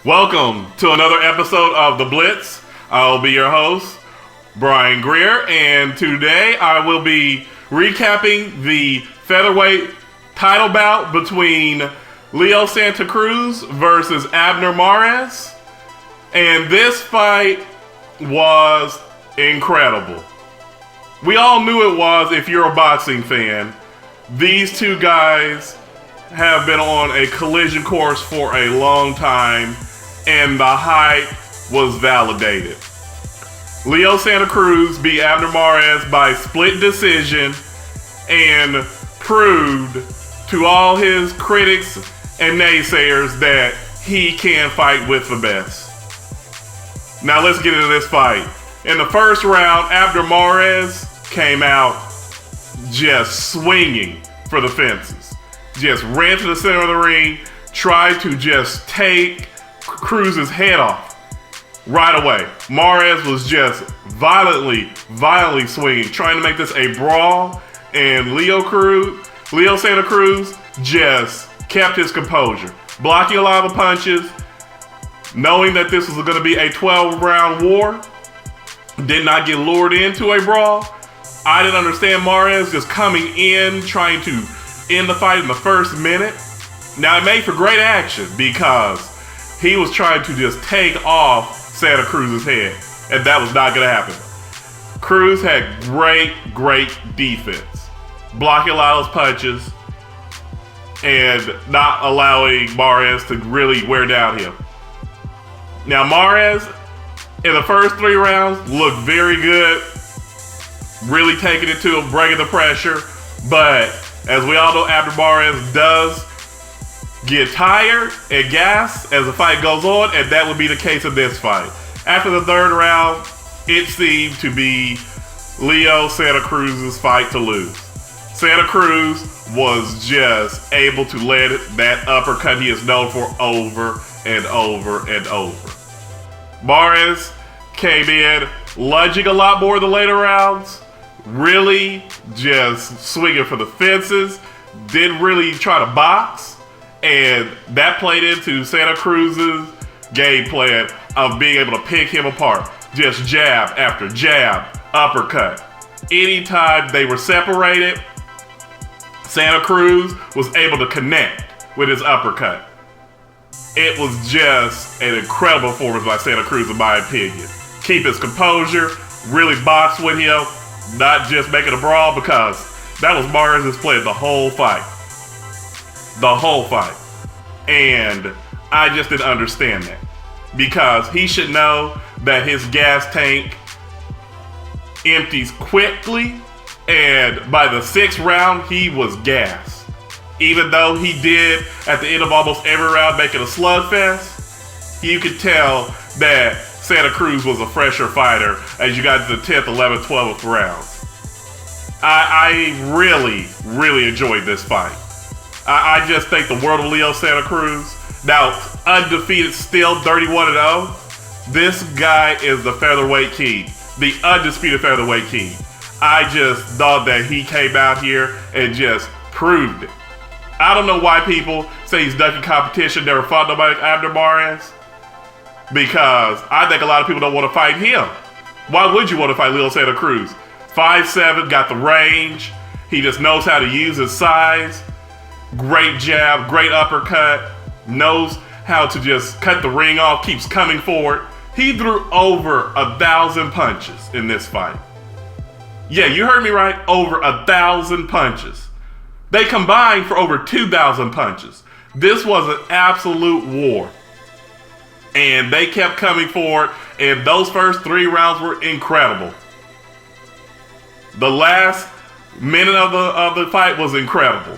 Welcome to another episode of The Blitz. I'll be your host, Bryan Greer, and today I will be recapping the featherweight title bout between Leo Santa Cruz versus Abner Mares. And this fight was incredible. We all knew it was if you're a boxing fan. These two guys have been on a collision course for a long time, and the hype was validated. Leo Santa Cruz beat Abner Mares by split decision and proved to all his critics and naysayers that he can fight with the best. Now let's get into this fight. In the first round, Abner Mares came out just swinging for the fences. Just ran to the center of the ring, tried to just take Cruz's head off right away. Mares was just violently swinging, trying to make this a brawl, and Leo Santa Cruz just kept his composure, blocking a lot of the punches, knowing that this was going to be a 12-round war. Did not get lured into a brawl. I didn't understand Mares just coming in, trying to end the fight in the first minute. Now, it made for great action because he was trying to just take off Santa Cruz's head, and that was not going to happen. Cruz had great defense, blocking a lot of those punches and not allowing Mares to really wear down him. Now, Mares, in the first 3 rounds, looked very good, really taking it to him, breaking the pressure. But as we all know, Abner Mares does get tired and gas as the fight goes on, and that would be the case in this fight. After the 3rd round, it seemed to be Leo Santa Cruz's fight to lose. Santa Cruz was just able to let that uppercut he is known for over and over and over. Mares came in lunging a lot more in the later rounds, really just swinging for the fences, didn't really try to box, and that played into Santa Cruz's game plan of being able to pick him apart. Just jab after jab, uppercut. Anytime they were separated, Santa Cruz was able to connect with his uppercut. It was just an incredible performance by Santa Cruz, in my opinion. Keep his composure, really box with him, not just making a brawl, because that was Mares' play the whole fight. The whole fight. And I just didn't understand that. Because he should know that his gas tank empties quickly, and by the 6th round, he was gassed. Even though he did, at the end of almost every round, make it a slugfest, you could tell that Santa Cruz was a fresher fighter as you got to the 10th, 11th, 12th rounds. I really enjoyed this fight. I just think the world of Leo Santa Cruz. Now, undefeated still, 31-0. This guy is the featherweight king, the undisputed featherweight king. I just thought that he came out here and just proved it. I don't know why people say he's ducking competition, never fought nobody like Abner Mares. Because I think a lot of people don't want to fight him. Why would you want to fight Leo Santa Cruz? 5'7", got the range. He just knows how to use his size. Great jab, great uppercut. Knows how to just cut the ring off, keeps coming forward. He threw over 1,000 punches in this fight. Yeah, you heard me right, over 1,000 punches. They combined for over 2,000 punches. This was an absolute war. And they kept coming forward, and those first 3 rounds were incredible. The last minute of the fight was incredible.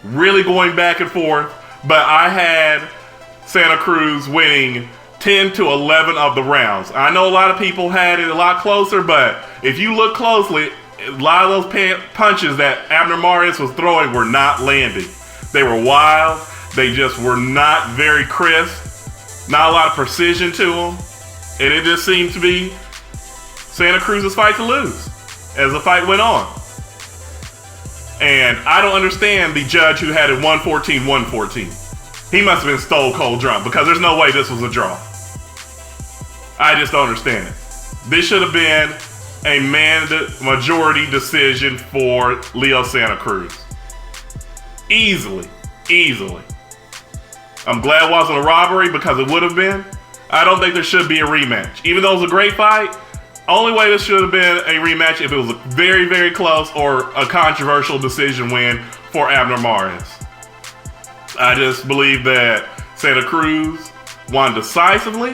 Really going back and forth, but I had Santa Cruz winning 10 to 11 of the rounds. I know a lot of people had it a lot closer, but if you look closely, a lot of those punches that Abner Mares was throwing were not landing. They were wild. They just were not very crisp. Not a lot of precision to them. And it just seemed to be Santa Cruz's fight to lose as the fight went on. And I don't understand the judge who had it 114-114. He must have been stone cold drunk because there's no way this was a draw. I just don't understand it. This should have been a majority decision for Leo Santa Cruz. Easily. I'm glad it wasn't a robbery because it would have been. I don't think there should be a rematch. Even though it was a great fight, only way this should have been a rematch if it was very, very close or a controversial decision win for Abner Mares. I just believe that Santa Cruz won decisively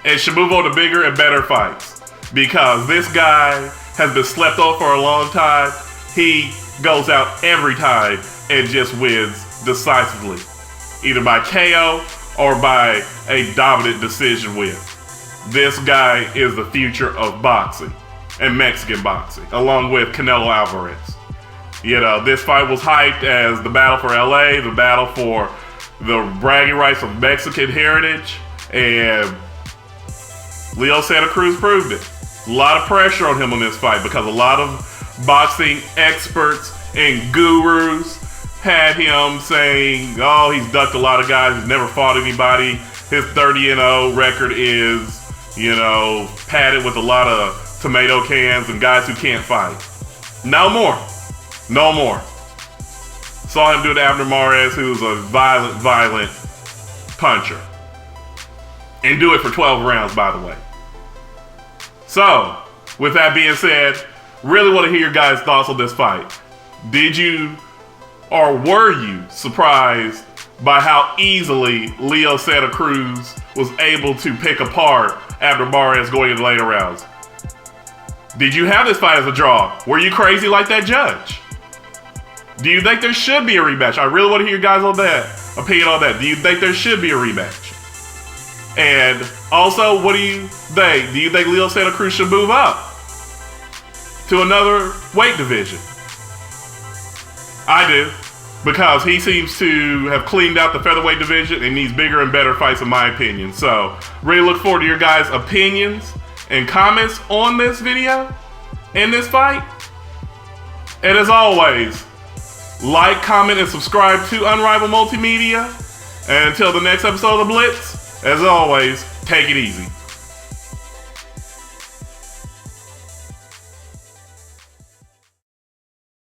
and should move on to bigger and better fights because this guy has been slept on for a long time. He goes out every time and just wins decisively, either by KO or by a dominant decision win. This guy is the future of boxing and Mexican boxing, along with Canelo Alvarez. You know, this fight was hyped as the battle for LA, the battle for the bragging rights of Mexican heritage, and Leo Santa Cruz proved it. A lot of pressure on him on this fight because a lot of boxing experts and gurus had him saying, oh, he's ducked a lot of guys, he's never fought anybody, his 30-0 record is, you know, padded with a lot of tomato cans and guys who can't fight. No more. Saw him do it to Abner Mares, who's a violent puncher. And do it for 12 rounds, by the way. So, with that being said, really want to hear your guys' thoughts on this fight. Did you or were you surprised by how easily Leo Santa Cruz was able to pick apart Abner Mares going into later rounds? Did you have this fight as a draw? Were you crazy like that judge? Do you think there should be a rematch? I really want to hear your guys on that opinion on that. Do you think there should be a rematch? And also, what do you think? Do you think Leo Santa Cruz should move up to another weight division? I do, because he seems to have cleaned out the featherweight division and needs bigger and better fights, in my opinion. So, really look forward to your guys' opinions and comments on this video and this fight. And as always, like, comment, and subscribe to Unrivaled Multimedia. And until the next episode of Blitz, as always, take it easy.